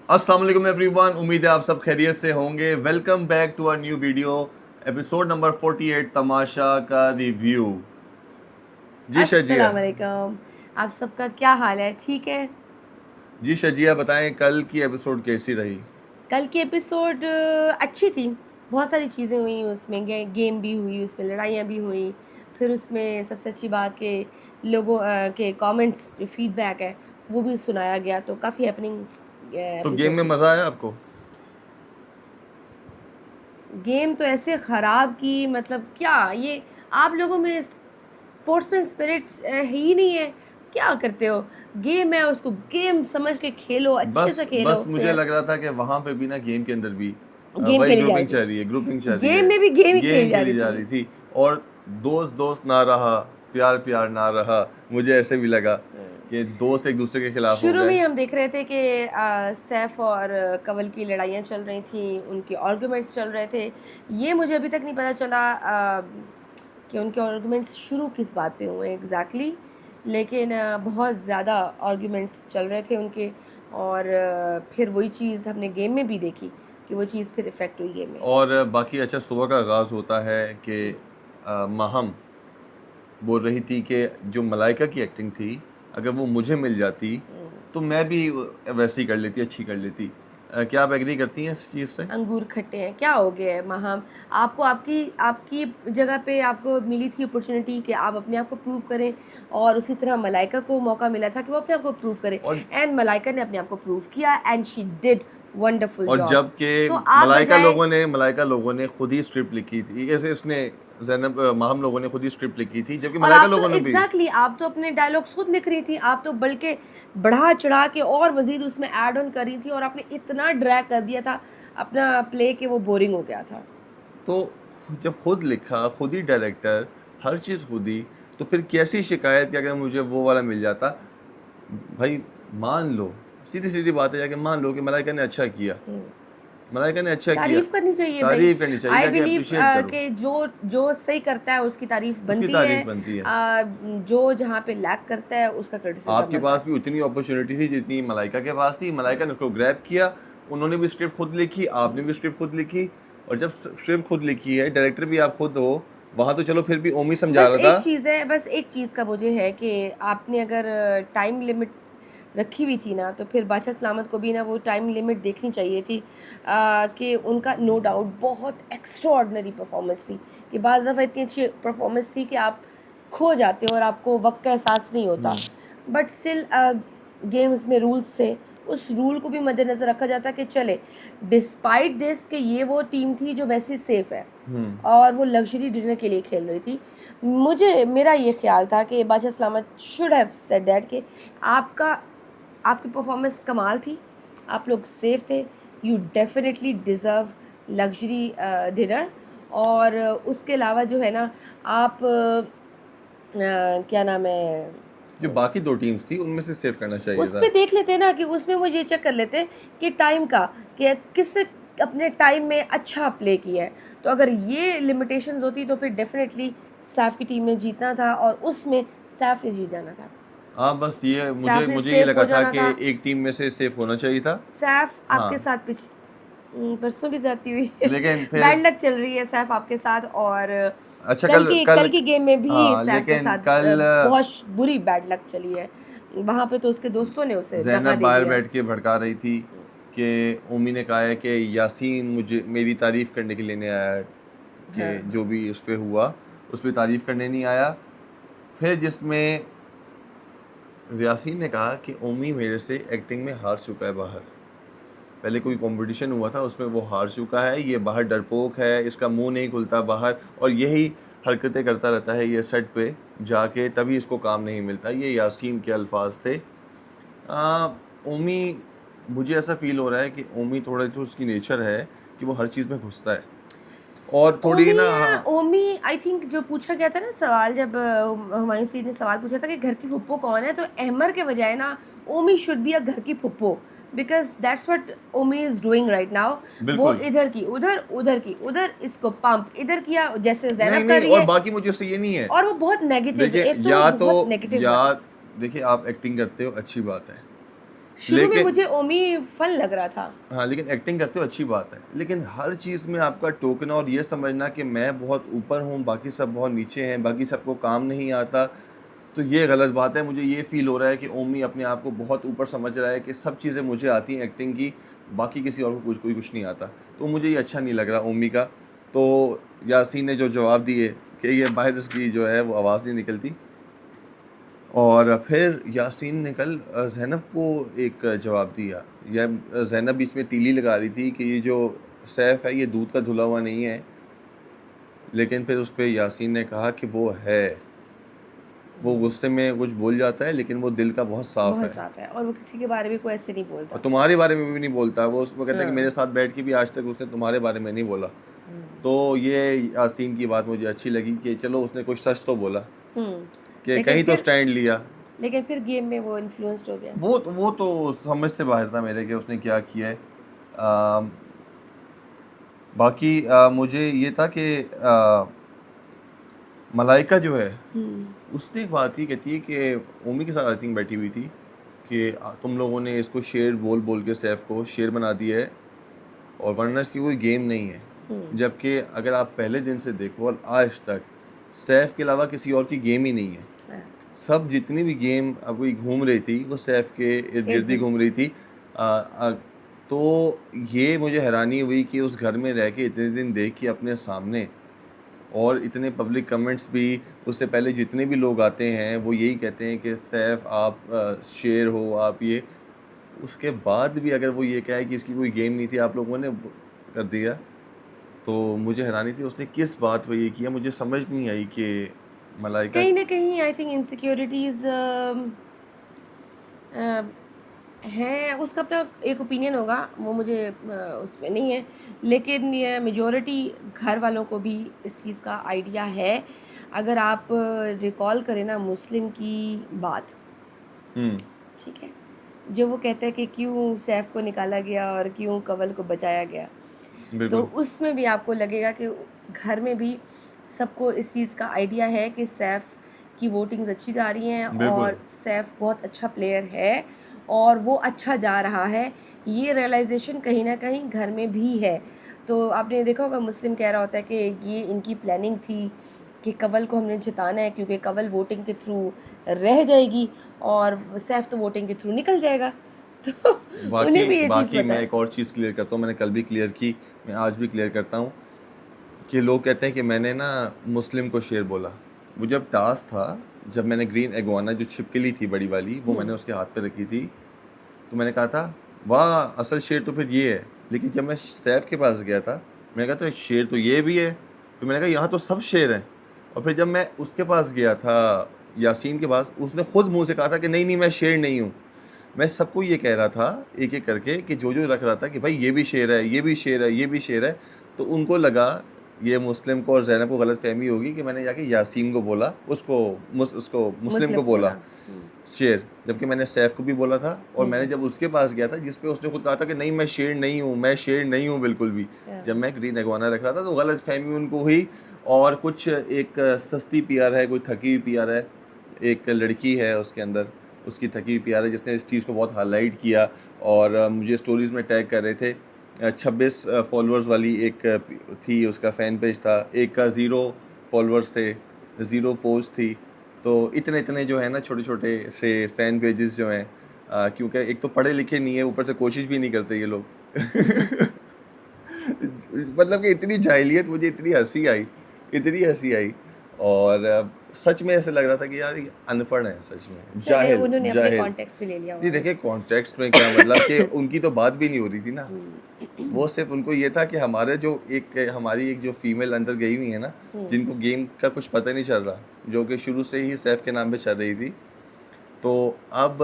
अस्सलाम वालेकुम एवरीवन, उम्मीद है आप सब खैरियत से होंगे। Welcome back to our new video, episode number 48 Tamasha का रिव्यू। जी शजिया। अस्सलाम वालेकुम। आप सबका क्या हाल है? ठीक है। जी शजिया, बताएं कल की एपिसोड कैसी रही। कल की एपिसोड अच्छी थी। बहुत सारी चीज़ें हुई उसमें, गेम भी हुई उसमें, लड़ाइयाँ भी हुई। फिर उसमें सबसे अच्छी बात कि लोगों के कमेंट्स, जो फीडबैक है वो भी सुनाया गया, तो काफ़ी हैपनिंग तो गेम एपिसोड में थी। मज़ा आया आपको? गेम तो ऐसे ख़राब की, मतलब क्या ये, आप लोगों में स्पोर्ट्समैन स्पिरिट ही नहीं है। क्या करते हो? गेम है, उसको गेम समझ के खेलो, अच्छे बस से खेलो। बस मुझे फिर लग रहा था कि वहां पे भी ना, गेम के अंदर भी गेम वही खेली ग्रुपिंग चल जाएगी। रही है, ग्रुपिंग चल रही गेम है। में भी गेम ही खेली गेम जा खेली रही जा थी। रही थी और दोस्त दोस्त ना रहा, प्यार प्यार ना रहा। मुझे ऐसे भी लगा कि दोस्त एक दूसरे के खिलाफ हो शुरू में गए। ही हम देख रहे थे कि सैफ और कंवल की लड़ाइयाँ चल रही थी, उनके आर्गुमेंट्स चल रहे थे। ये मुझे अभी तक नहीं पता चला कि उनके आर्गुमेंट्स शुरू किस बात पे हुए एग्जैक्टली, लेकिन बहुत ज़्यादा आर्गुमेंट्स चल रहे थे उनके। और फिर वही चीज़ हमने गेम में भी देखी कि वो चीज़ फिर इफ़ेक्ट हुई गेम में। और बाकी अच्छा, सुबह का आगाज़ होता है कि माहम बोल रही थी कि जो मलाइका की एक्टिंग थी, अगर वो मुझे मिल जाती तो मैं भी वैसे ही कर लेती, अच्छी कर लेती। क्या आप एग्री करती हैं इस चीज़ से? अंगूर खट्टे हैं, क्या हो गया है महाम? आपको आपकी आपकी जगह पे आपको मिली थी अपॉर्चुनिटी कि आप अपने आप को प्रूव करें, और उसी तरह मलाइका को मौका मिला था कि वो अपने आप को प्रूव करे। और एंड मलाइका ने अपने आप को प्रूव किया एंड शी डिड वंडरफुल और जॉब। जबकि तो आप बजाय, मलाइका लोगों ने खुद ही स्क्रिप्ट लिखी थी, ऐसे इसने ज़ैनब माहम लोगों ने खुद ही स्क्रिप्ट लिखी थी, जबकि और मलाइका आप तो लोगों ने भी। एग्जैक्टली आप तो अपने डायलॉग्स खुद लिख रही थी, आप तो बल्कि बढ़ा चढ़ा के और मज़ीद उसमें ऐड ऑन कर रही थी, और आपने इतना ड्रैग कर दिया था अपना प्ले कि वो बोरिंग हो गया था। तो जब खुद लिखा, खुद ही डायरेक्टर, हर चीज़ खुद ही, तो फिर कैसी शिकायत कि अगर मुझे वो वाला मिल जाता। भाई मान लो, सीधी सीधी बात है, जाके मान लो कि मलाइका ने अच्छा किया, मलाइका ने अच्छा किया, तारीफ करनी चाहिए भाई। तारीफ करनी चाहिए, आई जाके बिलीव अप्रिशिएट करो। कि जो जो सही करता है उसकी तारीफ उसकी बनती है। तारीफ बनती है। जो जहाँ पे लैक करता है उसका क्रिटिसिज्म आपके बनता पास है। भी उतनी अपॉर्चुनिटी थी जितनी मलाइका के पास थी, मलाइका ने उसको ग्रैब किया। उन्होंने भी स्क्रिप्ट खुद लिखी, आपने भी स्क्रिप्ट खुद लिखी। और जब स्क्रिप्ट खुद लिखी है, डायरेक्टर भी आप खुद हो, वहाँ तो चलो फिर भी ओमी समझा बस रहा एक था। चीज़ है, बस एक चीज़ का मुझे है कि आपने अगर टाइम लिमिट रखी हुई थी ना, तो फिर बादशाह सलामत को भी ना वो टाइम लिमिट देखनी चाहिए थी। कि उनका नो डाउट बहुत एक्स्ट्रा ऑर्डनरी परफॉर्मेंस थी, कि बाज़ दफ़ा इतनी अच्छी परफॉर्मेंस थी कि आप खो जाते हो और आपको वक्त का एहसास नहीं होता। बट स्टिल गेम्स में रूल्स थे, उस रूल को भी मद्देनज़र रखा जाता कि चले, डिस्पाइट दिस कि ये वो टीम थी जो वैसे सेफ़ है और वो लग्जरी डिनर के लिए खेल रही थी। मुझे, मेरा ये ख्याल था कि बादशाह सलामत शुड हैव सेड दैट कि आपका आपकी परफॉर्मेंस कमाल थी, आप लोग सेफ थे, you definitely deserve luxury dinner. और उसके अलावा जो है ना, आप क्या नाम है, जो बाकी दो टीम्स थी उनमें से सेव करना चाहिए उस था। पे देख लेते ना कि उसमें वो ये चेक कर लेते कि टाइम का, कि किससे अपने टाइम में अच्छा प्ले किया है। तो अगर ये लिमिटेशंस होती तो फिर डेफिनेटली सैफ की टीम ने जीतना था, और उसमें सैफ ने जीत जाना था। हाँ, बस ये मुझे सैफ ने मुझे ये सेफ लगा हो था जाना कि था। एक टीम में से सेफ होना चाहिए था। सैफ हाँ, आपके साथ परसों भी जाती हुई लेकिन फिर बैड लक चल रही है सैफ आपके साथ। और अच्छा, कल कल कल की गेम में भी हाँ, सैफ के लेकिन साथ कल बहुत बुरी बैड लक चली है। वहाँ पे तो उसके दोस्तों ने उसे धक्का ज़ैनब दे बाहर दिया। बैठ के भड़का रही थी कि ओमी ने कहा है कि यासीन मुझे मेरी तारीफ़ करने के लिए नहीं आया, कि हाँ, जो भी उस पर हुआ उस पर तारीफ़ करने नहीं आया। फिर जिसमें यासीन ने कहा कि ओमी मेरे से एक्टिंग में हार चुका है बाहर, पहले कोई कंपटीशन हुआ था उसमें वो हार चुका है, ये बाहर डरपोक है, इसका मुंह नहीं खुलता बाहर, और यही हरकतें करता रहता है ये सेट पे जाके, तभी इसको काम नहीं मिलता। ये यासीन के अल्फाज थे। ओमी, मुझे ऐसा फील हो रहा है कि ओमी थोड़ा, जो उसकी नेचर है कि वो हर चीज़ में घुसता है और थोड़ी ओमी ना। है। हाँ, ओमी, आई थिंक जो पूछा गया था ना सवाल, जब हुमायूं सईद ने सवाल पूछा था कि घर की फुप्पो कौन है, तो अहमर के बजाय ना ओमी शुड बी अ घर की फुप्पो, because that's what Omi is doing right now. वो बिल्कुल। इधर की उधर, उधर की उधर, इसको पंप इधर किया जैसे नहीं जैनब कर नहीं, रही और है। बाकी मुझे उससे ये नहीं है। और वो बहुत नेगेटिव है, देखिए, एक तो वो बहुत नेगेटिव या है। देखिए, आप एक्टिंग करते हो, अच्छी बात है। शुरू में लेकिन मुझे ओमी फन लग रहा था। हाँ, लेकिन एक्टिंग करते हो अच्छी बात है, लेकिन हर चीज़ में आपका टोकना और ये समझना कि मैं बहुत ऊपर हूँ, बाकी सब बहुत नीचे हैं, बाकी सबको काम नहीं आता, तो ये गलत बात है। मुझे ये फ़ील हो रहा है कि ओमी अपने आप को बहुत ऊपर समझ रहा है कि सब चीज़ें मुझे आती हैं एक्टिंग की, बाकी किसी और को कुछ नहीं आता। तो मुझे ये अच्छा नहीं लग रहा ओमी का। तो यासीन ने जो जवाब दिए कि ये बाहर उसकी जो है वो आवाज़ नहीं निकलती, और फिर यासीन ने कल ज़ैनब को एक जवाब दिया। या ज़ैनब बीच में तीली लगा रही थी कि ये जो सैफ़ है ये दूध का धुला हुआ नहीं है, लेकिन फिर उस पे यासीन ने कहा कि वो है। वो गुस्से में कुछ बोल जाता है, लेकिन वो दिल का बहुत साफ़ बहुत है। साफ है और वो किसी के बारे में कोई ऐसे नहीं और बोलता। तुम्हारे बारे में भी नहीं बोलता। वो उसको कहता है कि हाँ। मेरे साथ बैठ के भी आज तक उसने तुम्हारे बारे में नहीं बोला। हम्म। तो ये यासीन की बात मुझे अच्छी लगी कि चलो उसने कुछ सच तो बोला, हम्म। कि लेकिन कहीं तो फिर स्टैंड लिया। गेम में वो इन्फ्लुएंस्ड हो गया। वो तो समझ से बाहर था मेरे कि उसने क्या किया है। अ, बाकी मुझे ये था कि मलाइका जो है उसने एक बात ही कहती है कि ओमी के साथ आई थिंक बैठी हुई थी कि तुम लोगों ने इसको शेर बोल बोल के सैफ को शेर बना दिया है, और वरना इसकी कोई गेम नहीं है। जबकि अगर आप पहले दिन से देखो और आज तक सैफ के अलावा किसी और की गेम ही नहीं है। हाँ, सब जितनी भी गेम अब कोई घूम रही थी वो सैफ के इर्द गिर्द ही इर्द-गिर्द। घूम रही थी। तो ये मुझे हैरानी हुई कि उस घर में रह के इतने दिन देख के अपने सामने, और इतने पब्लिक कमेंट्स भी, उससे पहले जितने भी लोग आते हैं वो यही कहते हैं कि सैफ आप शेर हो, आप ये, उसके बाद भी अगर वो ये कहे कि इसकी कोई गेम नहीं थी, आप लोगों ने कर दिया, तो मुझे हैरानी थी उसने किस बात पे ये किया। मुझे समझ नहीं आई कि मलाइका। कहीं न कहीं आई थिंक इनसिक्योरिटीज़ हैं, उसका अपना एक ओपिनियन होगा, वो मुझे उसमें नहीं है। लेकिन ये मेजॉरिटी घर वालों को भी इस चीज़ का आइडिया है। अगर आप रिकॉल करें ना मुस्लिम की बात, हम्म, ठीक है? जो वो कहते हैं कि क्यों सैफ को निकाला गया और क्यों कंवल को बचाया गया। तो बिल्कुल उसमें भी आपको लगेगा कि घर में भी सबको इस चीज़ का आइडिया है कि सैफ की वोटिंग्स अच्छी जा रही हैं बिल्कुल। और सैफ बहुत अच्छा प्लेयर है और वो अच्छा जा रहा है। ये रियलाइजेशन कहीं ना कहीं घर में भी है। तो आपने देखा होगा मुस्लिम कह रहा होता है कि ये इनकी प्लानिंग थी कि कंवल को हमने जिताना है क्योंकि कंवल वोटिंग के थ्रू रह जाएगी और सैफ तो वोटिंग के थ्रू निकल जाएगा। तो बाकी उन्हें भी ये चीज़ बाकी पता मैं है। एक और चीज़ क्लियर करता हूँ, मैंने कल भी क्लियर की, मैं आज भी क्लियर करता हूँ कि लोग कहते हैं कि मैंने ना मुस्लिम को शेर बोला। वो जब टास्क था, जब मैंने ग्रीन एगुआना जो छिपकली थी बड़ी वाली वो मैंने उसके हाथ पे रखी थी, तो मैंने कहा था वाह असल शेर तो फिर ये है। लेकिन जब मैं सैफ के पास गया था, मैंने कहा था शेर तो ये भी है, फिर मैंने कहा यहाँ तो सब शेर हैं। और फिर जब मैं उसके पास गया था यासीन के पास, उसने खुद मुंह से कहा था कि नहीं नहीं मैं शेर नहीं हूँ। मैं सबको ये कह रहा था एक एक करके कि जो रख रहा था कि भाई ये भी शेर है, ये भी शेर है, ये भी शेर है, तो उनको लगा ये मुस्लिम को और ज़ैनब को गलत फहमी होगी कि मैंने जाके यासीन को बोला, उसको मुस्लिम मुस्लिम को को बोला बोला। शेर, जबकि मैंने सैफ को भी बोला था। और मैंने जब उसके पास गया था जिस पे उसने खुद कहा था कि नहीं मैं शेर नहीं हूँ, मैं शेर नहीं हूँ बिल्कुल भी, जब मैं ग्रीन एगुआना रख रहा था, तो गलत फहमी उनको हुई। और कुछ एक सस्ती पीआर है, कोई थकी हुई पीआर है, एक लड़की है उसके अंदर, उसकी थकी हुई पीआर है जिसने इस चीज़ को बहुत हाईलाइट किया, और मुझे स्टोरीज़ में टैग कर रहे थे। 26 फॉलोअर्स वाली एक थी, उसका फ़ैन पेज था, एक का 0 फॉलोअर्स थे, 0 पोस्ट थी। तो इतने इतने जो है ना छोटे छोटे से फ़ैन पेजेस जो हैं, क्योंकि एक तो पढ़े लिखे नहीं है, ऊपर से कोशिश भी नहीं करते ये लोग। मतलब कि इतनी जाहिलियत, मुझे इतनी हंसी आई। और सच में ऐसे लग रहा था कि यार ये अनपढ़ है, सच में चले जाहिल उन्होंने अपने जाहिल। कॉन्टेक्स्ट में ले लिया जी होगा देखिए इसको। कॉन्टेक्स्ट में क्या मतलब कि उनकी तो बात भी नहीं हो रही थी ना, वो सिर्फ उनको ये था कि हमारी एक जो फीमेल अंदर गई हुई है ना, जिनको गेम का कुछ पता नहीं चल रहा, जो कि शुरू से ही सैफ के नाम पे चल रही थी, तो अब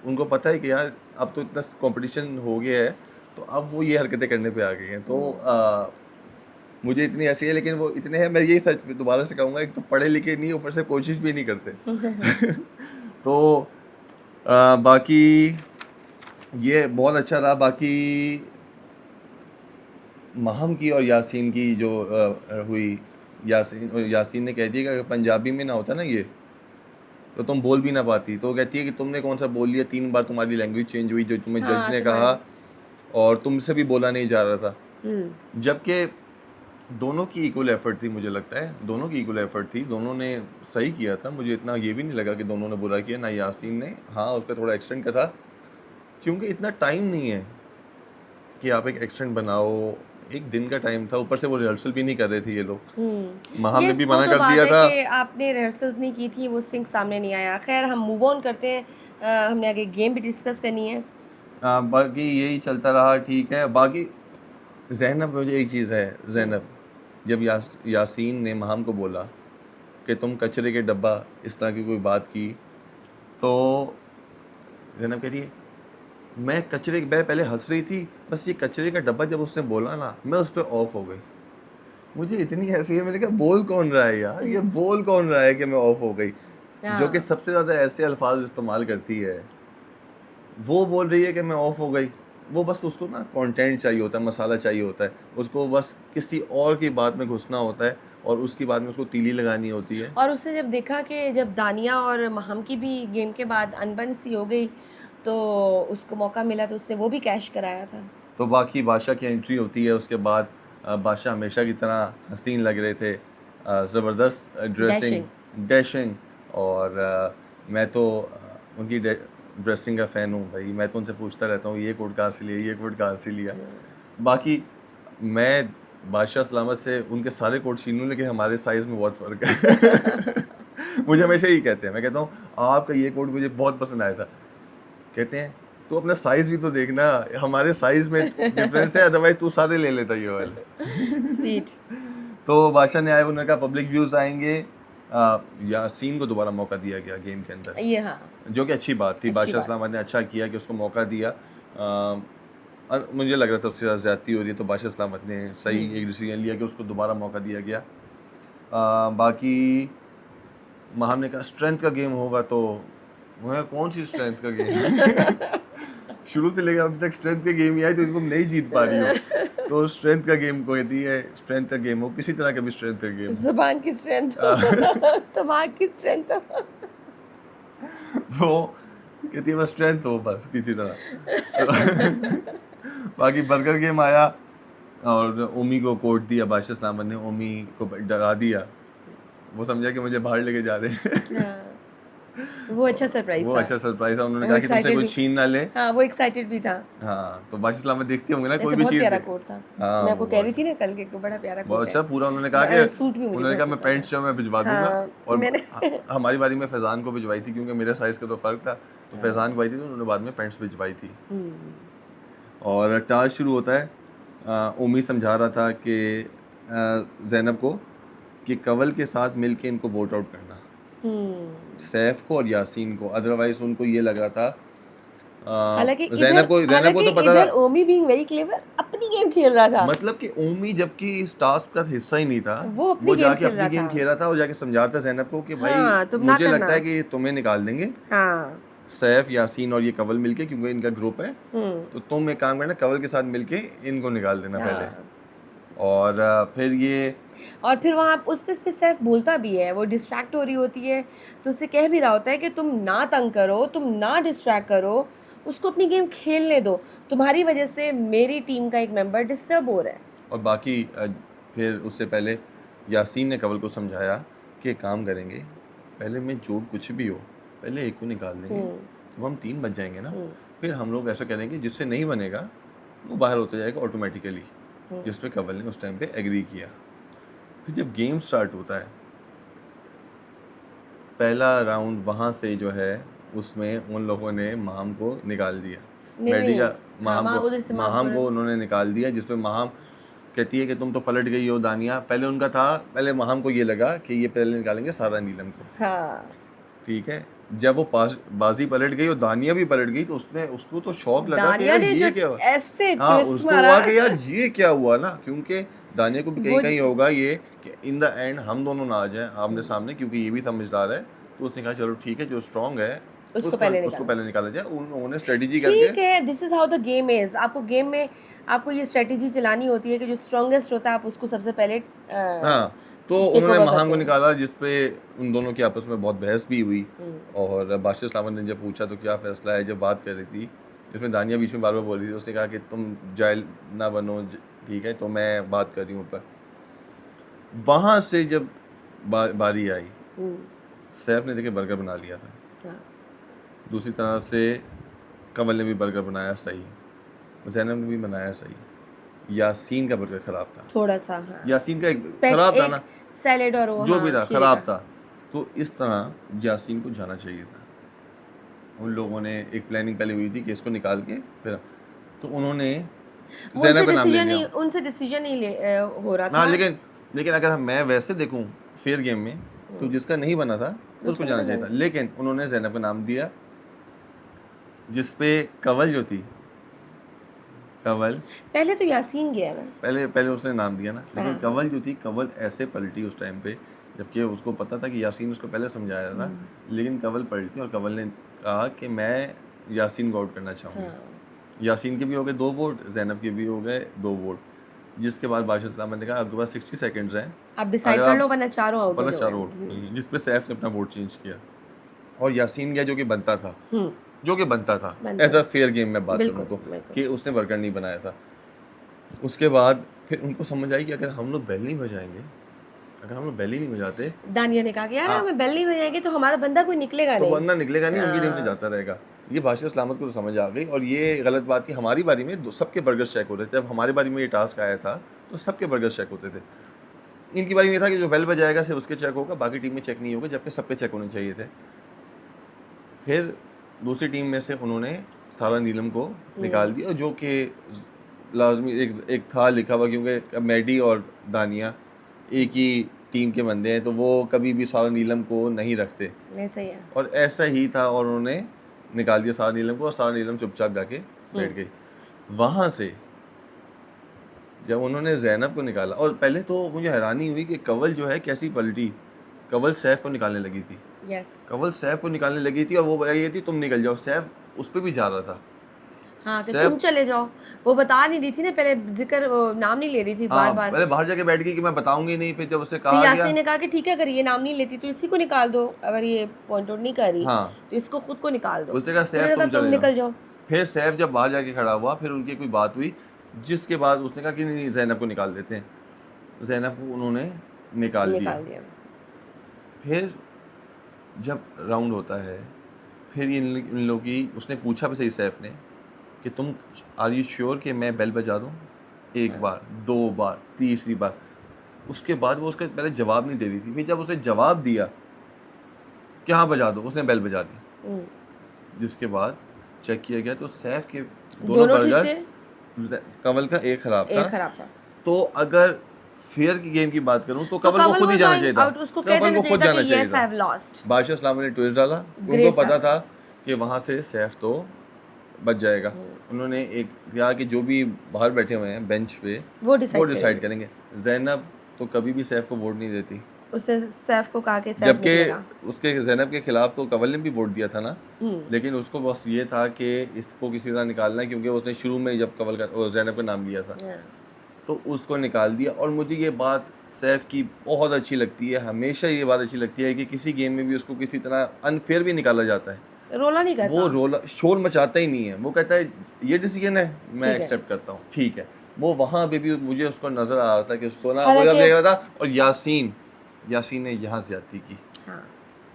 उनको पता है कि यार अब तो इतना कंपटीशन हो गया है, तो अब वो ये हरकतें करने पे आ गई हैं। तो मुझे इतनी हंसी है, लेकिन वो इतने हैं, मैं यही सच दोबारा से कहूँगा, एक तो पढ़े लिखे नहीं, ऊपर से कोशिश भी नहीं करते। तो बाकी ये बहुत अच्छा रहा। बाकी महम की और यासीन की जो हुई, यासीन ने कह दिया कि अगर पंजाबी में ना होता ना ये, तो तुम बोल भी ना पाती। तो वो कहती है कि तुमने कौन सा बोल लिया, 3 बार तुम्हारी लैंग्वेज चेंज हुई जो तुम्हें जज हाँ ने तुम्हारी कहा, और तुमसे भी बोला नहीं जा रहा था। हम्म जबकि दोनों की इक्वल एफर्ट थी, मुझे लगता है दोनों की इक्वल एफर्ट थी, दोनों ने सही किया था। मुझे इतना ये भी नहीं लगा कि दोनों ने बुरा किया, ना यासीन ने, हाँ उसका थोड़ा एक्सटेंड का था, क्योंकि इतना टाइम नहीं है कि आप एक एक्सटेंड बनाओ। एक दिन का टाइम था, ऊपर से वो रिहर्सल भी नहीं कर रहे थे ये लोग। महाम ने यस भी वो मना तो कर बात दिया है था। कि आपने रिहर्सल्स नहीं की थी, वो सिंक सामने नहीं आया। खैर हम मूव ऑन करते हैं, हमने आगे गेम भी डिस्कस करनी है। बाकी यही चलता रहा, ठीक है। बाकी जैनब, मुझे एक चीज़ है, जैनब जब यासीन ने महाम को बोला कि तुम कचरे के डब्बा इस तरह की कोई बात की, तो जैनब कह रही है मैं कचरे, मैं पहले हंस रही थी, बस ये कचरे का डब्बा जब उसने बोला ना, मैं उस पर ऑफ हो गई। मुझे इतनी हंसी है, मैंने कहा बोल कौन रहा है यार, ये बोल कौन रहा है कि मैं ऑफ हो गई। जो कि हाँ सबसे ज़्यादा ऐसे अल्फाज इस्तेमाल करती है, वो बोल रही है कि मैं ऑफ हो गई। वो बस उसको ना कंटेंट चाहिए होता है, मसाला चाहिए होता है, उसको बस किसी और की बात में घुसना होता है और उसकी बात में उसको तीली लगानी होती है। और उसने जब देखा कि जब दानिया और महम की भी गेम के बाद अनबन सी हो गई, तो उसको मौका मिला तो उसने वो भी कैश कराया था। तो बाकी बादशाह की एंट्री होती है उसके बाद। बादशाह हमेशा की तरह हसीन लग रहे थे, ज़बरदस्त ड्रेसिंग, डैशिंग। डैशिंग। और मैं तो उनकी ड्रेसिंग का फ़ैन हूँ भाई। मैं तो उनसे पूछता रहता हूँ ये कोट कहाँ से लिया, ये कोट कहाँ से लिया। बाकी मैं बादशाह सलामत से उनके सारे कोट छीन लूँ, लेकिन हमारे साइज़ में बहुत फ़र्क है। मुझे हमेशा यही कहते हैं, मैं कहता हूँ आपका ये कोट मुझे बहुत पसंद आया था। कहते हैं तो अपना साइज भी तो देखना, हमारे साइज में डिफरेंस है, अदरवाइज तू सारे ले लेता ये वाले। स्वीट। तो बादशाह ने आया, उन्होंने कहा पब्लिक व्यूज आएंगे। यासीन को दोबारा मौका दिया गया गेम के अंदर, ये हाँ जो कि अच्छी बात थी। अच्छी बादशाह बात। इस्लामाबाद ने अच्छा किया कि उसको मौका दिया। और मुझे लग रहा था उसके साथ ज्यादती हो रही है, तो बादशाह इस्लामाबाद ने सही एक डिसीजन लिया कि उसको दोबारा मौका दिया गया। बाकी महाम ने कहा स्ट्रेंथ का गेम होगा, तो मैं कौन सी स्ट्रेंथ का गेम शुरू से लेकर अभी तक स्ट्रेंथ के गेम ही आई, तो तुम नहीं जीत पा रही हो। तो स्ट्रेंथ का गेम कहती है, स्ट्रेंथ का गेम हो, किसी तरह का भी स्ट्रेंथ का गेम हो। जुबान की स्ट्रेंथ दिमाग की स्ट्रेंथ। वो कहती है बस स्ट्रेंथ हो, बस किसी तरह। तो बाकी बर्गर गेम आया और ओमी को कोट दिया बादशाह इस्लामाबाद ने, ओमी को डरा दिया। वो समझा कि मुझे बाहर लेके जा रहे हैं। हाँ वो अच्छा सरप्राइज वो था। अच्छा सरप्राइज था, उन्होंने वो कहा कि तुमसे एक्साइटेड कोई भी, छीन ना ले। हाँ वो एक्साइटेड भी था। हाँ, तो बादशाह इस्लामाबाद देखते होंगे ना, कोई वैसे भी बहुत चीज़ प्यारा कोट था। हाँ मैं वो आपको कह बहुत रही अच्छा, थी ना कल के बड़ा प्यारा बहुत कोट है। अच्छा। पूरा उन्होंने कहा कि सूट भी मुझे उन्होंने कहा बहुत मैं पसंद पैंट है। जो मैं भिजवा दूंगा। हाँ और मैंने हमारी बारी में फैज़ान को भिजवाई थी, क्योंकि मेरे साइज़ का तो फ़र्क था, तो फैज़ान को आई थी, तो उन्होंने बाद में पैंट्स भिजवाई थी। और टास्क शुरू होता है। उम्मी समझा रहा था कि ज़ैनब को कि कवल के साथ मिलके इनको वोट आउट करना, सैफ को और यासीन को, अदरवाइज उनको ये लग रहा था। हालांकि ज़ैनब इधर को, ज़ैनब को तो पता इधर था, ओमी बीइंग वेरी क्लेवर अपनी गेम खेल रहा था। मतलब कि ओमी जबकि इस टास्क का हिस्सा ही नहीं था, वो अपनी वो गेम जाके खेल अपनी रहा गेम था। खेल रहा था और जाके समझा रहा था ज़ैनब को कि भाई हाँ तुम ना मुझे करना। लगता है कि तुम्हें निकाल देंगे हाँ सैफ, यासीन और ये कवल मिलके, क्योंकि इनका ग्रुप है। हम्म तो तुम एक काम करना, कवल के साथ मिलके इनको निकाल देना पहले। हाँ। और फिर ये और फिर वहाँ उस पे सैफ बोलता भी है, वो डिस्ट्रैक्ट हो रही होती है तो उससे कह भी रहा होता है कि तुम ना तंग करो, तुम ना डिस्ट्रैक्ट करो, उसको अपनी गेम खेलने दो, तुम्हारी वजह से मेरी टीम का एक मेंबर डिस्टर्ब हो रहा है। और बाकी फिर उससे पहले यासीन ने कवल को समझाया कि एक काम करेंगे, पहले मैं जो कुछ भी हो पहले एक को निकाल देंगे, तो हम 3 बच जाएंगे ना। फिर हम लोग ऐसा करेंगे जिससे नहीं बनेगा वो बाहर होता जाएगा ऑटोमेटिकली, जिस पे कवल ने उस टाइम पे एग्री किया। फिर जब गेम स्टार्ट होता है, पहला राउंड वहाँ से जो है उसमें उन लोगों ने महाम को निकाल दिया। नहीं मेडी नहीं, का हाँ महाम वहाँ को उधर से महाम को उन्होंने निकाल दिया, जिसमें महाम कहती है कि तुम तो पलट गई हो दानिया। पहले उनका था, पहले महाम को ये लगा कि ये पहले निकालेंगे सारा नीलम को, हाँ ठीक है। जब वो बाजी पलट गई और दानिया भी पलट गई, तो उसने उसको तो शौक लगा कि दानिया यार ने जो ये क्या हुआ। ऐसे हाँ, ट्विस्ट उसको मारा हुआ कि यार ये क्या हुआ ना, क्योंकि दानिया को भी कहीं वो कहीं होगा ये कि इन द एंड हम दोनों ना आ जाएं आमने सामने, क्योंकि ये भी समझदार है। तो उसने कहा चलो ठीक है, जो स्ट्रांग है उसको पहले उसको निकाला। पहले निकाला जाए। उन्होंने स्ट्रेटेजी करके, ठीक है, this is how the game is. आपको गेम में आपको ये स्ट्रेटेजी चलानी होती है कि जो स्ट्रॉन्गेस्ट होता है आप उसको सबसे पहले हाँ तो Take उन्होंने over महान करते को हैं। निकाला, जिसपे उन दोनों की आपस में बहुत बहस भी हुई। और बादशाह सलामत ने जब पूछा तो क्या फ़ैसला है, जब बात कर रही थी, जिसमें दानिया बीच में बार बार बोल रही थी, उसने कहा कि तुम जाहिल ना बनो, ठीक है, तो मैं बात कर रही हूँ ऊपर। वहाँ से जब बारी आई, सैफ ने देखिए बर्गर बना लिया था, हाँ, दूसरी तरफ से कमल ने भी बर्गर बनाया सही, जैनब ने भी बनाया सही, यासीन का बर्गर ख़राब था। थोड़ा सा, हाँ, यासीन का एक पैक ख़राब था एक ना, सैलेड और वो, जो भी हाँ, था खीरे ख़राब का। था। तो इस तरह यासीन को जाना चाहिए था। उन लोगों ने एक प्लानिंग पहले हुई थी कि इसको निकाल के फिर, तो उन्होंने वो ज़ैनब का नाम ले लिया। उनसे डिसीजन नहीं हो रहा हाँ, था। लेकिन अगर मैं वैसे देखूं फेयर गेम में, तो जिसका नहीं बना था उसको उसको जाना निकल चाहिए जाना था, चाहिए। लेकिन उन्होंने ज़ैनब का नाम दिया, जिसपे कवल जो थी, कवल पहले तो यासीन गया ना। पहले पहले उसने नाम दिया ना, लेकिन हाँ, कवल जो थी, कवल ऐसे पलटी उस टाइम पे, जबकि उसको पता था कि यासीन उसको पहले समझाया था, लेकिन कवल पलटी और कवल ने कहा कि मैं यासीन को आउट करना चाहूँगी। हाँ, यासीन के भी हो गए 2 वोट, ज़ैनब के भी हो गए 2 वोट, जिसके बाद बादशाह सलामत ने कहा आपके पास 60 सेकंड्स हैं, आप अगर डिसाइड कर आप लो वरना चारों आउट हो 4 जाओगे। वोट, जिस पे सैफ ने अपना वोट चेंज किया और यासीन गया, जो कि बनता था, जो कि बनता था बनता एज अ था। फेयर गेम में बात बिल्कुल, करूँ तो, बिल्कुल। कि उसने बर्गर नहीं बनाया था। उसके बाद फिर उनको समझ आई कि अगर हम लोग बेल नहीं बजाएंगे, अगर हम लोग बेल ही नहीं बजाते, दानिया ने कहा कि यार हाँ, हमें बेल नहीं बजाएगी तो हमारा बंदा कोई निकलेगा तो नहीं। बंदा निकलेगा नहीं, उनकी टीम से हाँ, जाता रहेगा। ये बादशाह सलामत को तो समझ आ गई, और ये गलत बात थी। हमारी बारी में सबके बर्गर चेक होते थे, जब हमारी बारी में ये टास्क आया था तो सबके बर्गर चेक होते थे। इनकी बारी में था कि जो बेल बजाएगा सिर्फ उसके चेक होगा, बाकी टीम में चेक नहीं होगा, जबकि सबके चेक होने चाहिए थे। फिर दूसरी टीम में से उन्होंने सारा नीलम को निकाल दिया, जो कि लाजमी एक था लिखा हुआ, क्योंकि मैडी और दानिया एक ही टीम के बंदे हैं, तो वो कभी भी सारा नीलम को नहीं रखते, ऐसा ही है। और ऐसा ही था, और उन्होंने निकाल दिया सारा नीलम को, और सारा नीलम चुपचाप जाके बैठ गई। वहाँ से जब उन्होंने जैनब को निकाला, और पहले तो मुझे हैरानी हुई कि कवल जो है कैसी पलटी, कवल सैफ को निकालने लगी थी, यस। कवल सैफ को निकालने लगी थी, और वो ये थी तुम निकल जाओ, सैफ उस पर भी जा रहा था। हाँ, कि सैफ, तुम चले जाओ। वो बता नहीं रही थी ना, पहले जिक्र नाम नहीं ले रही थी बार हाँ, बार। पहले बाहर जाके बैठ गई कि मैं बताऊंगी नहीं, फिर जब उससे फिर कहा गया, यासीन ने कहा कि ठीक है, अगर ये नाम नहीं लेती तो इसी को निकाल दो, अगर ये पॉइंट आउट नहीं कर रही हाँ, तो इसको खुद को निकाल दो। उसने कहा फिर सैफ कहा तुम तुम चले निकल जाओ। जाओ। फिर सैफ जब बाहर जाके खड़ा हुआ, फिर उनकी कोई बात हुई, जिसके बाद उसने कहा कि नहीं, जैनब को निकाल देते हैं, जैनब को उन्होंने निकाल दिया। निकाल दिया। फिर जब राउंड होता है, फिर इन लोगों की, उसने पूछा भी सही सैफ ने कि तुम आर यू श्योर कि मैं बेल बजा दूँ, एक बार, 2 बार, तीसरी बार, उसके बाद वो उसका पहले जवाब नहीं दे रही थी। फिर जब उसने जवाब दिया कि हाँ बजा दो, उसने बेल बजा दी, जिसके बाद चेक किया गया तो सैफ के दोनों दोनों ठीक बर्गर, थे, कमल का एक खराब एक था। खराब था। तो अगर फेयर की गेम की बात करूं तो तो कमल को खुद ही was जाना going चाहिए था, out, उसको कह कमल देना को चाहिए खुद था जाना कि चाहिए yes था। I have lost। बादशाह इस्लाम ने ट्विस्ट डाला, उनको ग्रेस पता आ था कि वहां से सैफ तो बच जाएगा। उन्होंने एक कहा कि जो भी बाहर बैठे हुए हैं बेंच पे, वो वो डिसाइड डिसाइड करेंगे। जैनब तो कभी भी सैफ को वोट नहीं देती, उससे सैफ को कहा कि सैफ जबकि निकलेगा। उसके जैनब के खिलाफ तो कवल ने भी वोट दिया था ना, लेकिन उसको बस ये था कि इसको किसी तरह निकालना है, क्योंकि उसने शुरू में जब कवल का और जैनब का नाम लिया था हाँ। तो उसको निकाल दिया। और मुझे ये बात सैफ की बहुत अच्छी लगती है, हमेशा ये बात अच्छी लगती है कि किसी गेम में भी उसको किसी तरह अनफेयर भी निकाला जाता है, रोला नहीं करता। वो रोला शोर मचाता ही नहीं है, वो कहता है ये डिसीजन है, मैं ठीक है। एक्सेप्ट करता हूँ, ठीक है। वो वहाँ पे भी मुझे उसको नजर आ रहा था कि उसको ना, वो हालांकि- जब देख रहा था। और यासीन ने यहाँ ज्यादती की, हाँ।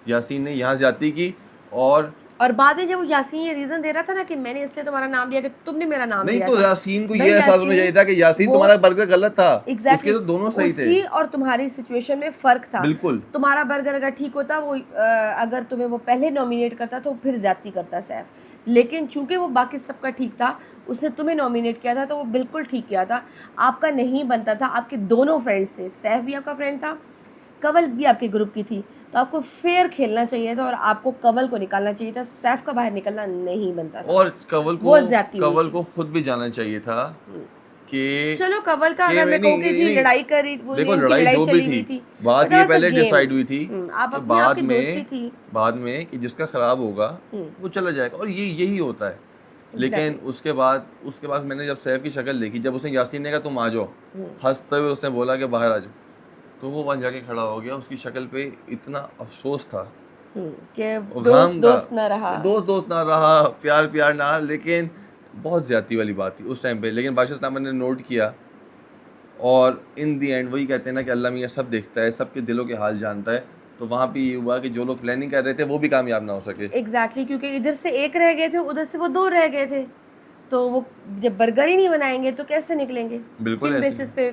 यासीन ने यहाँ ज्यादती की। और बाद में जब वो यासीन ये रीजन दे रहा था ना कि मैंने इसलिए तुम्हारा नाम लिया कि तुमने मेरा नाम नहीं, लिया तो था। यासीन को भाई ये एहसास होना चाहिए था कि यासीन वो- तुम्हारा बर्गर गलत था, Exactly, उसके तो दोनों सही थे। उसकी और तुम्हारी सिचुएशन में फर्क था। बिल्कुल। तुम्हारा बर्गर अगर ठीक होता, वो अगर तुम्हें वो पहले नॉमिनेट करता तो फिर ज्यादती करता सैफ, लेकिन चूंकि वो बाकी सबका ठीक था, उसने तुम्हें नॉमिनेट किया था तो वो बिल्कुल ठीक किया था। आपका नहीं बनता था, आपके दोनों फ्रेंड्स थे, सैफ भी आपका फ्रेंड था, कवल भी आपके ग्रुप की थी, तो आपको फेयर खेलना चाहिए था और आपको कवल को निकालना चाहिए था, सैफ का बाहर निकलना नहीं बनता था। और वो ज्यादती हुई कवल थी। को खुद भी जाना चाहिए था कि चलो कवल का कि अगर मैं नहीं, कहूँ कि जी नहीं, लड़ाई कर रही, वो देखो इनकी लड़ाई जो भी चली हुई थी, बात but ये that was the पहले game। डिसाइड हुई थी आप कि अपने आपकी दोस्ती थी। बाद में कि जिसका खराब होगा वो चला जाएगा, और ये यही होता है। लेकिन उसके बाद मैंने जब सैफ की शक्ल देखी, जब उसने यासीन ने कहा तुम आ जाओ, हंसते हुए उसने बोला कि बाहर आ जाओ, तो वो वहाँ जाके खड़ा हो गया, उसकी शक्ल पे इतना अफसोस था, कि और दोस्त गम था, दोस्त ना रहा। दोस्त दोस्त ना रहा, प्यार प्यार ना, लेकिन बहुत ज़्यादती वाली बात थी उस टाइम पे। लेकिन बादशाह इस्लाम ने नोट किया, और इन दी एंड वही कहते हैं ना कि अल्लाह मियाँ सब देखता है, सबके दिलों के हाल जानता है। तो वहाँ पे ये हुआ कि जो लोग प्लानिंग कर रहे थे वो भी कामयाब ना हो सके। एग्जैक्टली, क्योंकि इधर से एक रह गए थे, उधर से वो 2 रह गए थे। तो वो जब बर्गर ही नहीं बनाएंगे तो कैसे निकलेंगे? बिल्कुल किन ऐसे बेसिस पे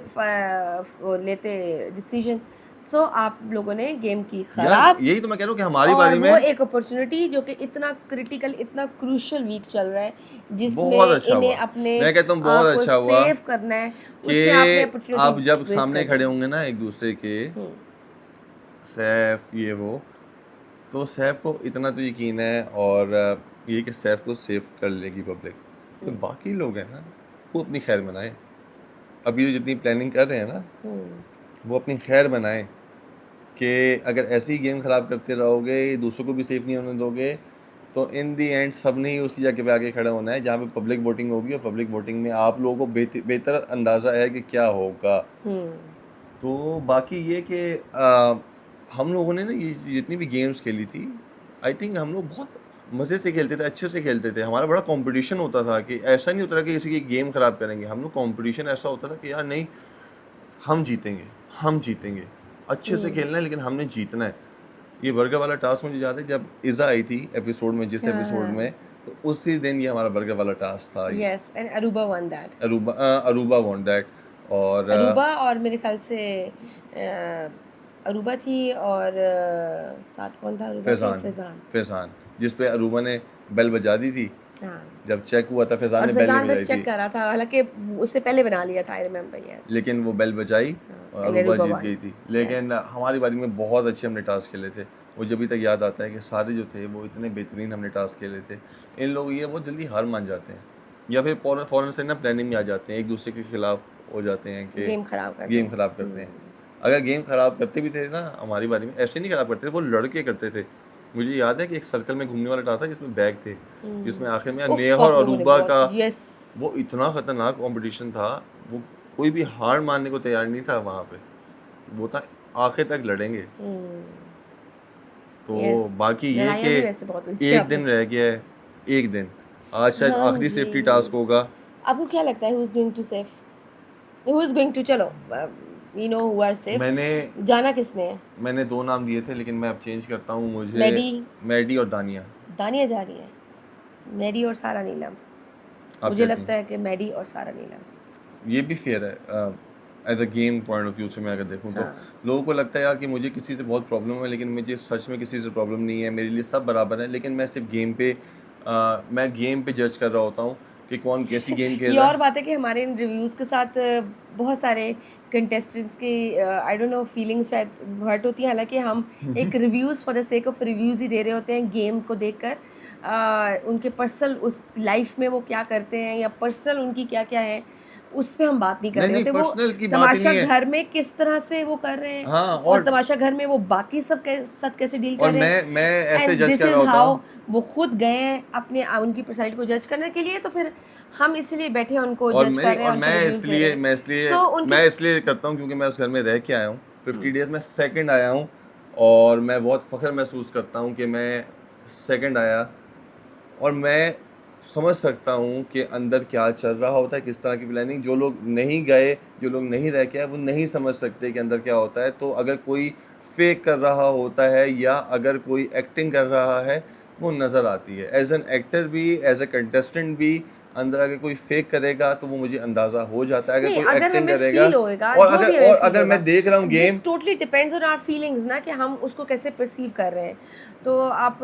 वो लेते डिसीजन? सो आप लोगों ने गेम की यार, खराब, यही तो मैं कह रहा हूँ कि हमारी और बारी वो में एक अपॉर्चुनिटी जो कि इतना क्रिटिकल, इतना क्रूशल वीक चल रहा है, बहुत जिसमें अच्छा इन्हें हुआ। अपने मैं कहता हूँ बहुत आप को अच्छा हुआ सेव करना है, उसमें आपने कि अपॉर्चुनिटी आप जब वेस्ट सामने कर दी। खड़े होंगे ना एक दूसरे के, हम्म, सैफ ये वो, तो सैफ को इतना तो यकीन है, और ये कि सैफ को सेव कर लेगी पब्लिक। तो बाकी लोग हैं ना, वो अपनी खैर बनाए। अभी जो जितनी प्लानिंग कर रहे हैं ना, हम्म, वो अपनी खैर बनाए कि अगर ऐसे ही गेम ख़राब करते रहोगे, दूसरों को भी सेफ नहीं होने दोगे, तो इन दी एंड सब ने ही उसी जगह पे आके खड़ा होना है जहाँ पे पब्लिक वोटिंग होगी, और पब्लिक वोटिंग में आप लोगों को बेहतर अंदाज़ा है कि क्या होगा। हम्म, तो बाकी ये कि हम लोगों ने ना ये जितनी भी गेम्स खेली थी, आई थिंक हम लोग बहुत मज़े से खेलते थे, अच्छे से खेलते थे। हमारा बड़ा कंपटीशन होता था कि ऐसा नहीं होता था कि किसी की गेम ख़राब करेंगे। हम लोग कंपटीशन ऐसा होता था कि यार नहीं, हम जीतेंगे, हम जीतेंगे, अच्छे से हम्म, खेलना है लेकिन हमने जीतना है। ये बर्गर वाला टास्क मुझे याद है, जब इज़ा आई थी एपिसोड में, जिस हाँ एपिसोड हाँ, में, तो उसी दिन ये हमारा बर्गर वाला टास्क था। ये yes, and Aruba one that. Aruba want that. और अरूबा, और मेरे ख्याल से अरूबा थी, और साथ कौन था अरूबा के? फैज़ान, फैज़ान। फैज़ान, जिस पे अरूबा ने बेल बजा दी थी। हाँ, जब चेक हुआ था, फैज़ान और ने बेल नहीं फैज़ान बजाई बस चेक थी, कर रहा था, हालांकि उससे पहले बना लिया था, आई रिमेम्बर, यस। लेकिन वो बेल बजाई और and Aruba Aruba Jeet one, गई थी। यस। लेकिन हमारी बारी में बहुत अच्छे हमने टास्क खेले थे। मुझे अभी तक याद आता है कि सारे जो थे वो इतने बेहतरीन हमने टास्क खेले थे। इन लोग ये बहुत जल्दी हार मान जाते हैं, या फिर फ़ौरन से ना प्लानिंग में आ जाते हैं, एक दूसरे के खिलाफ हो जाते हैं कि गेम खराब कर गेम दें। ख़राब करते हैं। अगर गेम ख़राब करते भी थे ना हमारी बारी में, ऐसे नहीं ख़राब करते थे, वो लड़के करते थे। मुझे याद है कि एक सर्कल में घूमने वाला टास्क था जिसमें बैग थे, जिसमें आखिर में उफ, नेहा और आप लोगों ने अरूबा बहुत, का यस। वो इतना ख़तरनाक कंपटीशन था। वो कोई भी हार मानने को तैयार नहीं था वहाँ पे। वो था आखिर तक लड़ेंगे। तो यस, बाकी ये लड़ाइयाँ कि भी वैसे बहुत हुई थी एक आप दिन लोग। रह गया है, एक दिन, आज शायद हाँ आखिरी जी। सेफ्टी टास्क होगा। आपको क्या लगता है, who is going to safe? Who is going to, चलो we know who are safe, मैंने जाना किसने है? मैंने 2 नाम दिए थे, लेकिन मैं अब चेंज करता हूँ। मुझे मैडी, मैडी और दानिया। दानिया जा रही है। मैडी और सारा नीलम। आप मुझे क्या लगता कहें? है कि मैडी और सारा नीलम। ये भी फेयर है। As a game point of view से मैं अगर देखूँ तो हाँ, लोगों को लगता है यार कि मुझे किसी से बहुत प्रॉब्लम है, लेकिन मुझे सच में किसी से प्रॉब्लम नहीं है, मेरे लिए सब बराबर है। लेकिन मैं सिर्फ मैं गेम पे जज कर रहा होता हूँ कि कौन कैसी गेम खेल ये रहा और है। बात है कि हमारे इन रिव्यूज़ के साथ बहुत सारे कंटेस्टेंट्स की आई डोंट नो फीलिंग्स शायद हर्ट होती हैं, हालांकि हम एक reviews for the sake of reviews ही दे रहे होते हैं गेम को देखकर। उनके पर्सनल उस लाइफ में वो क्या करते हैं, या पर्सनल उनकी क्या क्या है, उस पे हम बात नहीं कर नहीं रहे नहीं, होते। वो पर्सनल की बात ही तमाशा नहीं है। घर में किस तरह से वो कर रहे हैं, हाँ, और और तमाशा घर में वो बाकी सब के साथ कैसे डील और कर रहे हैं, मैं ऐसे एंड जज दिस कर इज़ रहा होता हाउ हूँ। वो खुद गए हैं अपने उनकी पर्सनैलिटी को जज करने के लिए। तो फिर हम इसलिए बैठे हैं, उनको और जज मैं कर रहे हैं, और उनको रिव्यूज़ दे रहे हैं। सो उनकी, मैं इसलिए करता हूँ क्योंकि मैं उस घर में रह के आया हूँ। 50 डेज में सेकंड आया हूँ, और मैं बहुत फ़ख्र महसूस करता हूँ कि मैं सेकंड आया। और मैं समझ सकता हूँ कि अंदर क्या चल रहा होता है, किस तरह की प्लानिंग। जो लोग नहीं गए, जो लोग नहीं रह के आए, वो नहीं समझ सकते कि अंदर क्या होता है। तो अगर कोई फेक कर रहा होता है, या अगर कोई एक्टिंग कर रहा है, वो नज़र आती है। एज एन एक्टर भी, एज ए कंटेस्टेंट भी, अंदर अगर कोई फेक करेगा तो वो मुझे अंदाज़ा हो जाता है। अगर नहीं, कोई अगर एक्टिंग हमें करेगा, फील होएगा, और जो अगर भी हमें और फील अगर होगा, मैं देख रहा हूँ game, this totally depends on our feelings ना, कि हम उसको कैसे परसीव कर रहे हैं। तो आप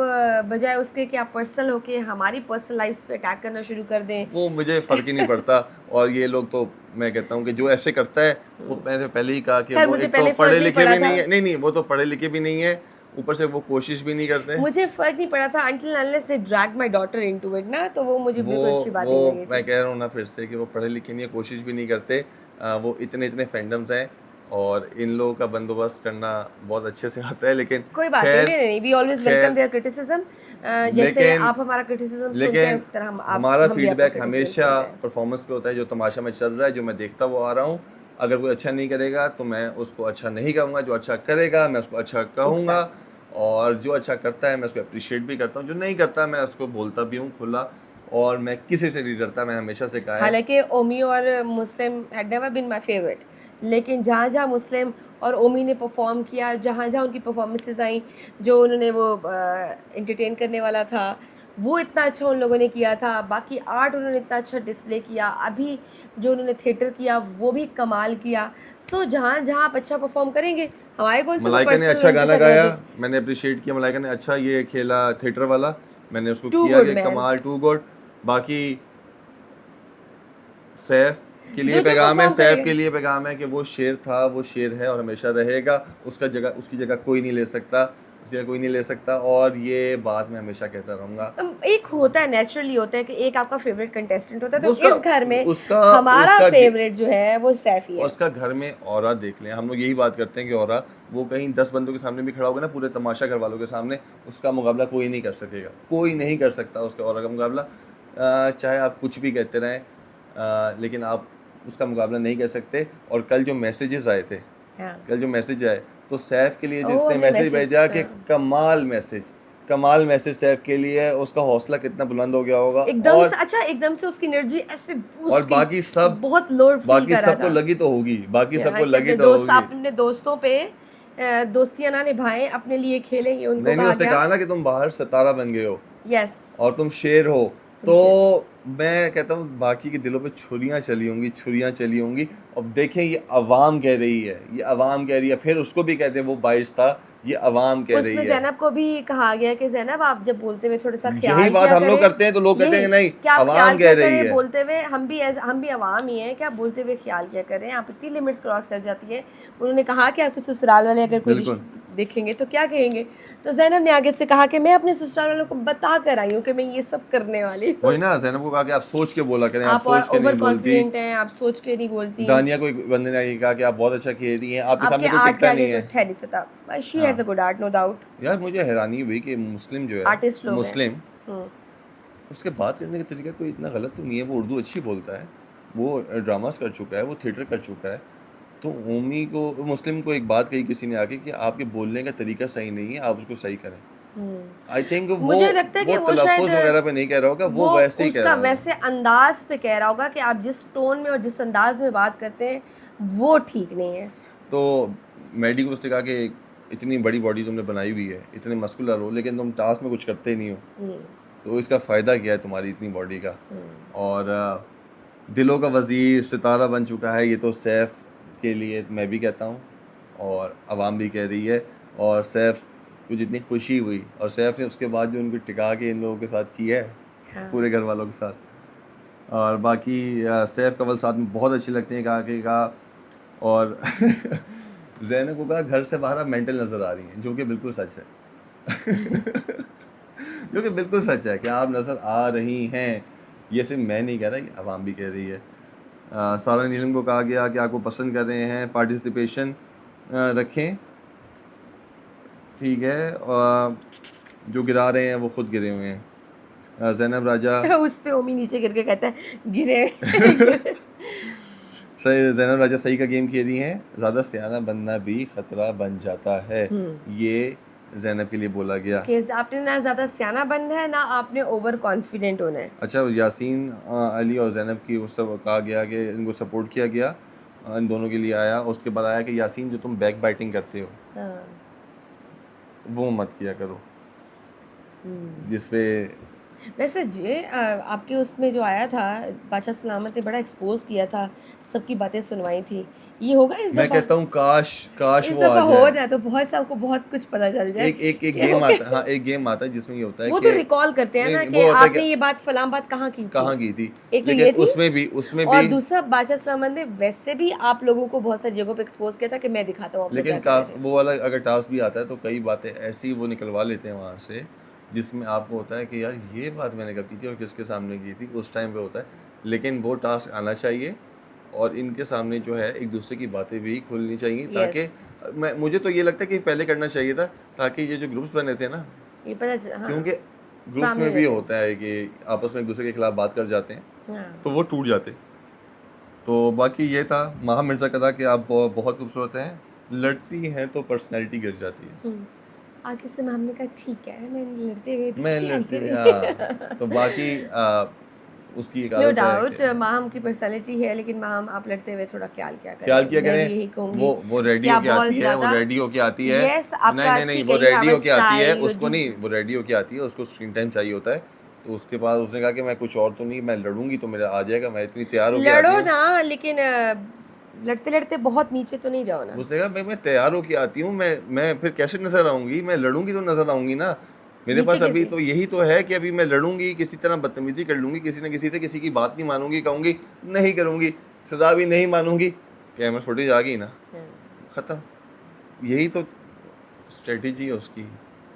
बजाय उसके कि आप पर्सनल होके हमारी पर्सनल लाइफ पे अटैक करना शुरू कर दें। वो मुझे फ़र्क ही नहीं पड़ता। और ये लोग तो, मैं कहता हूँ कि जो ऐसे करता है, वो मैंने पहले ही कहा कि खैर, वो मुझे एक तो पहले पढ़े फ़र्क नहीं लिखे पड़ा भी था। नहीं है। नहीं नहीं, वो तो पढ़े लिखे भी नहीं है, ऊपर से वो कोशिश भी नहीं करते। मुझे फ़र्क नहीं पड़ा था until unless they dragged my daughter into it ना, तो वो मुझे वो बिल्कुल अच्छी बात वो नहीं लगी मैं थी। कह रहा हूँ ना फिर से कि वो पढ़े लिखे नहीं है, कोशिश भी नहीं करते। वो इतने इतने फैंडम्स हैं, और इन लोगों का बंदोबस्त करना बहुत अच्छे से आता है। लेकिन कोई बात नहीं, खैर नहीं, नहीं, वी ऑलवेज़ वेलकम खैर देयर क्रिटिसिज्म। जैसे लेकिन आप हमारा क्रिटिसिज्म सुनते हैं, लेकिन उसी तरह हमारा हम भी आपका फीडबैक क्रिटिसिज्म हमेशा सुनते हैं। परफॉर्मेंस पे होता है, जो तमाशा में चल रहा है, जो मैं देखता हुआ आ रहा हूँ। अगर कोई अच्छा नहीं करेगा तो मैं उसको अच्छा नहीं कहूँगा, जो अच्छा करेगा मैं उसको अच्छा कहूँगा, और जो अच्छा करता है मैं उसको अप्रिशिएट भी करता हूँ, जो नहीं करता मैं उसको बोलता भी हूँ खुला, और मैं किसी से नहीं डरता, मैं हमेशा से कहा है। हालांकि ओमी और मुस्लिम had never been my favourite, लेकिन जहाँ जहाँ मुस्लिम और ओमी ने परफॉर्म किया, जहाँ जहाँ उनकी परफॉर्मेंसेस आई, जो उन्होंने वो एंटरटेन करने वाला था वो इतना अच्छा उन लोगों ने किया था, बाकी आर्ट उन्होंने इतना अच्छा डिस्प्ले किया, अभी जो उन्होंने थिएटर किया वो भी कमाल किया। सो जहाँ जहाँ आप अच्छा परफॉर्म करेंगे, हमारे कौन सा कोई मलाइका ने पर्सनल अच्छा उनके गाना साथ गाया, ग्रजेस। मैंने अप्रिशिएट किया, मलाइका ने अच्छा ये खेला थिएटर वाला, मैंने उसको टू किया गुड कि मैन। कमाल, टू गुड। बाकी सैफ के लिए जो जो पैगाम है, परफॉर्म सैफ करेगा, के लिए पैगाम है कि वो शेर था, वो शेर है और हमेशा रहेगा, उसकी जगह कोई नहीं ले सकता, उसकी जगह कोई नहीं ले सकता, और ये बात मैं हमेशा कहता रहूँगा। एक होता है, नेचुरली होता है कि एक आपका फेवरेट कंटेस्टेंट होता है, वो तो उसका इस घर में उसका हमारा उसका फेवरेट जो है वो सैफी और है। उसका घर में ऑरा देख लें, हम लोग यही बात करते हैं कि ऑरा, वो कहीं 10 बंदों के सामने भी खड़ा होगा ना, पूरे तमाशा घर वालों के सामने, उसका मुकाबला कोई नहीं कर सकेगा, कोई नहीं कर सकता उसके ऑरा का मुकाबला। चाहे आप कुछ भी कहते रहें, लेकिन आप उसका मुकाबला नहीं कर सकते। और कल जो मैसेजेस आए थे, हाँ। कल जो मैसेज आए, तो सैफ के लिए ओ जिसने हमने मैसेज मैसेज, भेजा कि कमाल मैसेज सैफ के लिए, उसका हौसला कितना बुलंद हो गया होगा। एकदम से अच्छा, एकदम से उसकी एनर्जी ऐसे और बूस्ट की, बहुत लो फील बाकी कर रहा सबको था। लगी तो होगी, बाकी सबको कि लगी अपने तो दोस्त, होगी। आप अपने दोस्तों पे दोस्तियां ना निभाएं, अपने लिए खेलें, ये उनको नहीं नहीं, कहा उसने गया। कहा ना कि तुम बाहर सितारा बन गए हो यस। और तुम शेर हो। तुम तो शेर हो। मैं कहता हूँ बाकी के दिलों पे छुरियां चली होंगी, छुरियां चली होंगी। अब देखें, ये अवाम कह रही है, ये अवाम कह रही है, फिर उसको भी कहते हैं वो बाइस था, ये अवाम कह उसमें रही है। ज़ैनब को भी कहा गया कि ज़ैनब आप जब बोलते हुए थोड़ा सा यही ख्याल बात किया हम लोग करें। करते हैं तो लोग कहते हैं यही कि नहीं, कि आप अवाम ख्याल कह किया रही करें है। बोलते हुए, हम भी अवाम ही हैं, कि आप बोलते हुए ख्याल किया करें, आप इतनी लिमिट्स क्रॉस कर जाती है। उन्होंने कहा कि आपके ससुराल वाले अगर कोई बिल्कुल देखेंगे तो क्या कहेंगे। तो ज़ैनब ने आगे से कहा कि मैं अपने ससुराल वालों को बता कर आई हूँ कि मैं ये सब करने वाली हूँ। वही ना, जैनब को कहा कि आप सोच के बोला करें, आप आप और सोच के नहीं ओवर बोलती। कॉन्फिडेंट हैं, आप सोच के नहीं बोलती। दानिया को एक बंदे ने ये कहा कि आप बहुत अच्छा खेल रही हैं, आपके आपके सामने कोई आर्ट के टिकता आगे नहीं कोई है। ठहर नहीं सकता। शी हाँ has a good art, no doubt. यार, मुझे हैरानी हुई कि मुस्लिम जो है, आर्टिस्ट लोग हैं। मुस्लिम, हम्म। उसके बात करने का तरीका कोई इतना गलत तो नहीं है, वो उर्दू अच्छी बोलता है, वो ड्रामास कर चुका है, वो थिएटर कर चुका है। तो ओमी को, मुस्लिम को एक बात कही किसी ने आके कि आपके बोलने का तरीका सही नहीं है, आप उसको सही करें। आई थिंक मुझे लगता है कि वो वो शायद तलफ़ुज़ वगैरह पे नहीं कह रहा होगा, वो वो वैसे ही कह उसका रहा होगा। वैसे अंदाज पे कह रहा होगा कि आप जिस टोन में और जिस अंदाज में बात करते हैं वो ठीक नहीं है। तो मैडी को उसने कहा कि इतनी बड़ी बॉडी तुमने बनाई हुई है, इतने मस्कुलर हो, लेकिन तुम टास्क में कुछ करते नहीं हो, तो इसका फ़ायदा क्या है तुम्हारी इतनी बॉडी का। और दिलों का वज़ीर सितारा बन चुका है, ये तो सैफ के लिए मैं भी कहता हूँ, और आवाम भी कह रही है। और सैफ को जितनी खुशी हुई, और सैफ ने उसके बाद जो उनको टिका के इन लोगों के साथ किया है, हाँ। पूरे घर वालों के साथ। और बाकी सैफ कवल साथ में बहुत अच्छी लगती है, कहा। और जैनब को कहा घर से बाहर आप मेंटल नज़र आ रही हैं, जो कि बिल्कुल सच है। जो कि बिल्कुल सच है कि आप नज़र आ रही हैं। ये सिर्फ मैं नहीं कह रहा, ये आवाम भी कह रही है। सारा नीलम को कहा गया कि आपको पसंद कर रहे हैं, पार्टिसिपेशन रखें, ठीक है। जो गिरा रहे हैं वो खुद गिरे हुए हैं। जैनब राजा उस पे ओमी नीचे गिर के कहता है गिरे। सही, जैनब राजा सही का गेम खेल रही हैं, ज़्यादा सियाना बनना भी ख़तरा बन जाता है, ये जैनब के लिए बोला गया। कि आपने ना ज़्यादा सियाना बनना है, ना आपने ओवर कॉन्फिडेंट होना है। अच्छा, यासीन अली और जैनब की उस सब कहा गया कि इनको सपोर्ट किया गया, इन दोनों के लिए आया। उसके बाद आया कि यासीन जो तुम बैक बाइटिंग करते हो हाँ। वो मत किया करो, जिसपे वैसे जे आपके उसमें जो आया था, बादशाह सलामत ने बड़ा एक्सपोज किया था, सबकी बातें सुनवाई थी। ये होगा इस मैं दफ़ा? कहता हूँ काश काश इस वो आ दफ़ा हो जाए। जाए तो बहुत सबको बहुत कुछ पता चल जाए एक कि गेम ओके। आता, हाँ एक गेम आता है जिसमें ये होता है वो कि तो रिकॉल करते हैं ना नहीं, कि वो होता है आपने कि ये बात फलां बात कहाँ की थी। कहाँ की थी, एक तो लेकिन ये थी, उसमें और भी दूसरा बादशाह सलामत ने वैसे भी आप लोगों को बहुत सारी जगहों पे एक्सपोज किया था कि मैं दिखाता हूँ आप लोग क्या लेकिन कर रहे थे। वो वाला अगर टास्क भी आता है तो कई बातें ऐसी वो निकलवा लेते हैं वहाँ से, जिसमें आपको होता है कि यार ये बात मैंने कब की थी और किसके सामने की थी, उस टाइम पे होता है। लेकिन वो टास्क आना चाहिए, और इनके सामने जो है एक दूसरे की बातें भी खुलनी चाहिए, ताकि यस, मुझे तो ये लगता है कि पहले करना चाहिए था, ताकि ये जो ग्रुप्स बने थे ना, ये पता हाँ, क्योंकि ग्रुप्स सामने में भी रहते हैं। होता है कि आपस में एक दूसरे के खिलाफ बात कर जाते हैं, हाँ। तो वो टूट जाते। तो बाकी ये था माहा मिर्ज़ा का था कि आप बहुत खूबसूरत हैं, लड़ती हैं तो पर्सनैलिटी गिर जाती है। आगे से हमने कहा ठीक है, मैं लड़ते हुए भी मैं नहीं लड़ती हलती हाँ, तो बाकी उसकी एक नो आदत है डाउट कि माहम की पर्सनैलिटी है, लेकिन माहम आप लड़ते हुए थोड़ा ख्याल क्या ख्याल करें, किया मैं भी करें, यही कहूँगी वो कि रेडी आप होके बहुत आती है, वो ज़्यादा रेडी होके आती है। यस नहीं, आपका नहीं, नहीं, ठीक वो है, यू रेडी हैव अ होके आती है, स्टाइल उसको नहीं, वो रेडी होके आती है, उसको स्क्रीन टाइम चाहिए होता है। तो उसके बाद उसने कहा कि मैं कुछ और तो नहीं, मैं लड़ूंगी तो मेरा आ जाएगा, मैं इतनी तैयार होके आती लड़ो हूँ। ना, लेकिन लड़ते लड़ते बहुत नीचे तो नहीं जाओ ना। उसने कहा मैं तैयार होके आती हूँ, मैं फिर कैसे नजर आऊंगी, मैं लड़ूंगी तो नजर आऊंगी ना। मेरे नीचे पास गिर अभी गई। तो यही तो है कि अभी मैं लड़ूंगी, किसी तरह बदतमीजी कर लूंगी किसी न किसी से, किसी की बात नहीं मानूंगी, कहूंगी नहीं करूंगी, सजा भी नहीं मानूंगी, कैमरा फुटेज आ गई ना, खत्म। यही तो स्ट्रेटेजी है उसकी,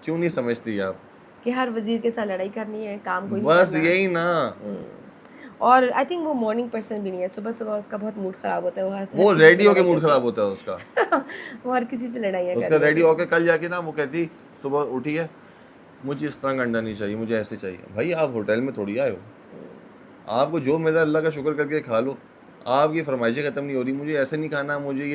क्यों नहीं समझती आप? कि हर वजीर के साथ लड़ाई करनी है, काम को ही बस करना। यही ना, और आई थिंक वो मॉर्निंग पर्सन भी नहीं है, सुबह सुबह उसका बहुत मूड ख़राब होता है, वो हर वो किसी से रेडी होके लड़ाई मूड करके खराब होता है उसका। वो हर किसी से लड़ाइयाँ कर उसका रेडी लेगी। होके कल जाके ना वो कहती सुबह उठी है, मुझे इस तरह का अंडा नहीं चाहिए, मुझे ऐसे चाहिए। भाई आप होटल में थोड़ी आए हो, आपको जो मेरा अल्लाह का शुक्र करके खा लो। आपकी फरमाइशें ख़त्म नहीं हो रही, मुझे ऐसे नहीं खाना, मुझे ये